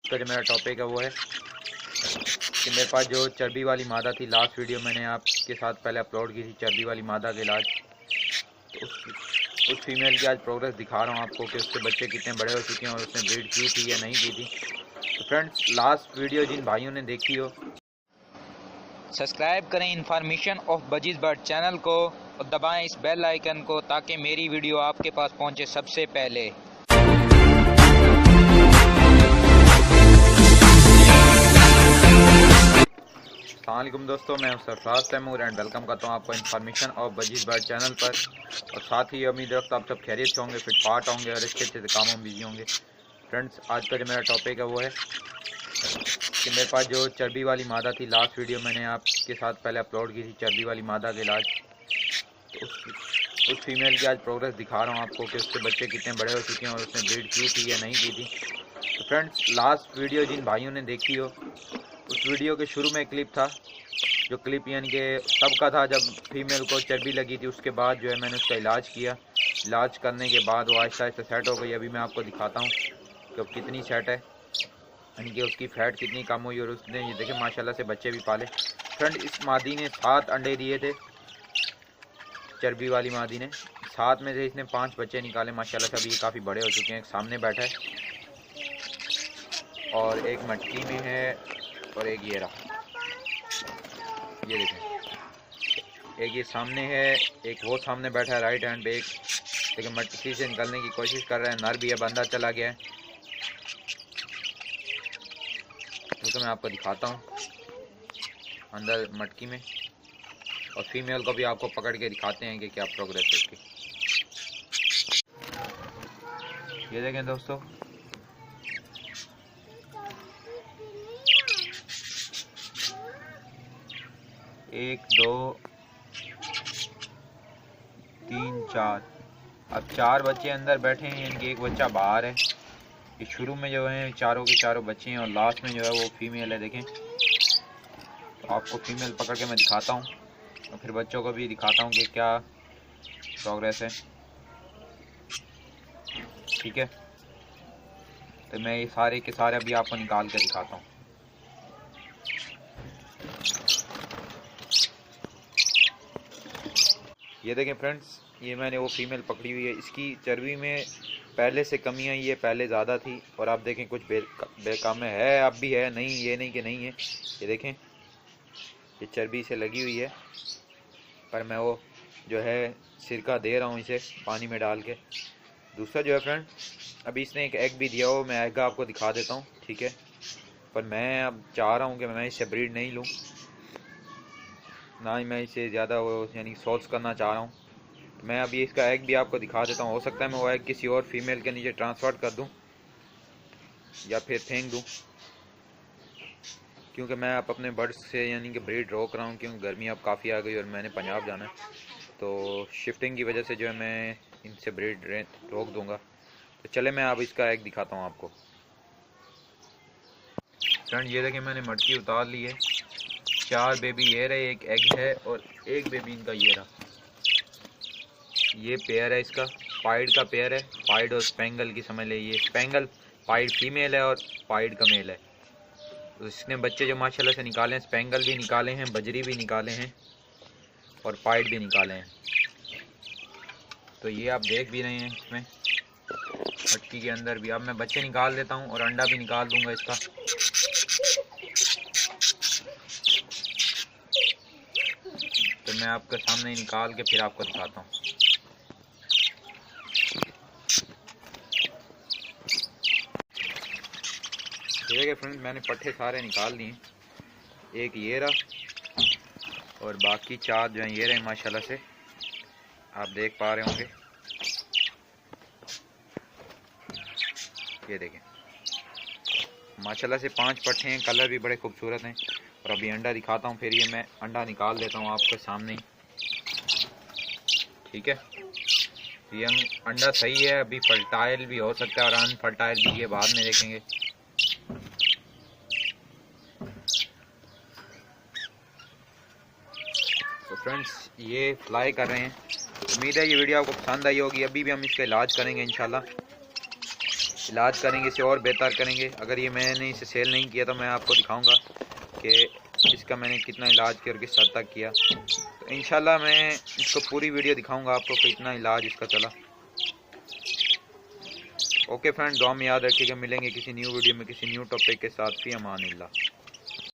का जो मेरा टॉपिक है वो है कि मेरे पास जो चर्बी वाली मादा थी, लास्ट वीडियो मैंने आपके साथ पहले अपलोड की थी चर्बी वाली मादा के इलाज। तो उस फीमेल की आज प्रोग्रेस दिखा रहा हूँ आपको कि उसके बच्चे कितने बड़े हो चुके हैं और उसने ब्रीड की थी या नहीं की थी। तो फ्रेंड्स, लास्ट वीडियो जिन भाइयों ने देखी हो, सब्सक्राइब करें information of budgies bird channel को और दबाएं इस बेल आइकन को ताकि मेरी वीडियो आपके पास पहुंचे सबसे पहले। अस्सलामुअलैकुम दोस्तों, मैं सरफराज तैमूर एंड वेलकम करता हूँ आपको information of budgies bird channel पर। और साथ ही उम्मीद रखता हूँ आप सब खैरियत से होंगे, फिट फाट होंगे और अच्छे अच्छे कामों में बिजी होंगे। फ्रेंड्स, आज का जो मेरा टॉपिक है वो है कि मेरे पास जो चर्बी वाली मादा थी, लास्ट वीडियो मैंने आपके साथ पहले अपलोड की थी चर्बी वाली मादा के इलाज। तो उस फीमेल की आज प्रोग्रेस दिखा रहा हूँ आपको कि उसके बच्चे कितने बड़े हो चुके हैं और उसने ब्रीड की थी या नहीं की थी। तो फ्रेंड्स, लास्ट वीडियो जिन भाइयों ने देखी हो, उस वीडियो के शुरू में क्लिप था, जो क्लिप यानी कि तब का था जब फीमेल को चर्बी लगी थी। उसके बाद जो है मैंने उसका इलाज किया। इलाज करने के बाद वो आहिस्ता आहिस्ता सेट हो गई। अभी मैं आपको दिखाता हूँ कि अब कितनी सेट है, यानी कि उसकी फ़ैट कितनी कम हुई और उसने ये देखे माशाल्लाह से बच्चे भी पाले। फ्रेंड, इस मादी ने 7 अंडे दिए थे, चर्बी वाली मादी ने 7 में से इसने 5 बच्चे निकाले माशाल्लाह से। अभी ये काफ़ी बड़े हो चुके हैं। एक सामने बैठा है और एक मटकी में है और एक ये रहा, ये देखें, एक ये सामने है, एक वो सामने बैठा है राइट हैंड पे। एक लेकिन मटकी से निकलने की कोशिश कर रहा है, नर भी है, बंदा चला गया है। तो मैं आपको दिखाता हूँ अंदर मटकी में, और फीमेल को भी आपको पकड़ के दिखाते हैं कि क्या प्रोग्रेस है उसकी। ये देखें दोस्तों, एक दो तीन चार, अब 4 बच्चे अंदर बैठे हैं, यानी कि एक बच्चा बाहर है। ये शुरू में जो है चारों के चारों बच्चे हैं और लास्ट में जो है वो फीमेल है। देखें, तो आपको फीमेल पकड़ के मैं दिखाता हूँ और फिर बच्चों को भी दिखाता हूँ कि क्या प्रोग्रेस है। ठीक है, तो मैं ये सारे के सारे अभी आपको निकाल के दिखाता हूँ। ये देखें फ्रेंड्स, ये मैंने वो फीमेल पकड़ी हुई है। इसकी चर्बी में पहले से कमी आई है, पहले ज़्यादा थी। और आप देखें कुछ बेकाम है, अब भी है, नहीं ये नहीं कि नहीं है। ये देखें, ये चर्बी से लगी हुई है, पर मैं वो जो है सिरका दे रहा हूँ इसे पानी में डाल के। दूसरा जो है फ्रेंड, अभी इसने एक एग भी दिया हो, मैं एग आपको दिखा देता हूँ। ठीक है, पर मैं अब चाह रहा हूँ कि मैं इससे ब्रीड नहीं लूँ, ना ही मैं इसे ज़्यादा वो यानी सोल्स करना चाह रहा हूँ। मैं अभी इसका एग भी आपको दिखा देता हूँ। हो सकता है मैं वो एग किसी और फीमेल के नीचे ट्रांसफ़र कर दूँ या फिर फेंक दूँ, क्योंकि मैं अब अपने बर्ड्स से यानी कि ब्रीड रोक रहा हूँ, क्योंकि गर्मी अब काफ़ी आ गई और मैंने पंजाब जाना है। तो शिफ्टिंग की वजह से जो है मैं इनसे ब्रीड रोक दूँगा। तो चले मैं अब इसका एग दिखाता हूँ आपको। फ्रेंड, ये देखिए, मैंने मटकी उतार ली है। 4 बेबी ये रहे, एक एग है और एक बेबी इनका ये रहा। ये पेयर है, इसका पाइड का पेयर है, पाइड और स्पेंगल की समझ ले। ये स्पेंगल पाइड फीमेल है और पाइड का मेल है। तो इसने बच्चे जो माशाल्लाह से निकाले हैं, स्पेंगल भी निकाले हैं, बजरी भी निकाले हैं और पाइड भी निकाले हैं। तो ये आप देख भी रहे हैं इसमें मटकी के अंदर भी। अब मैं बच्चे निकाल देता हूँ और अंडा भी निकाल दूंगा इसका। तो मैं आपके सामने निकाल के फिर आपको दिखाता हूँ। देखिए फ्रेंड, मैंने पट्टे सारे निकाल दिए। एक ये रहा और बाकी 4 जो हैं ये रहे माशाल्लाह से, आप देख पा रहे होंगे। ये देखें, माशाल्लाह से 5 पट्टे हैं, कलर भी बड़े खूबसूरत हैं। और अभी अंडा दिखाता हूँ, फिर ये मैं अंडा निकाल देता हूँ आपके सामने ही। ठीक है, ये अंडा सही है, अभी फर्टाइल भी हो सकता है और अनफर्टाइल भी, ये बाद में देखेंगे। तो फ्रेंड्स, ये फ्लाई कर रहे हैं। उम्मीद है ये वीडियो आपको पसंद आई होगी। अभी भी हम इसका इलाज करेंगे इंशाल्लाह। इलाज करेंगे, इसे और बेहतर करेंगे। अगर ये मैंने इसे सेल नहीं किया तो मैं आपको दिखाऊंगा कि इसका मैंने कितना इलाज किया और किस हद तक किया। तो इंशाल्लाह मैं इसको पूरी वीडियो दिखाऊंगा आपको कि इतना इलाज इसका चला। ओके फ्रेंड, दुआ में याद रखिएगा। मिलेंगे किसी न्यू वीडियो में किसी न्यू टॉपिक के साथ। फी अमानिल्लाह।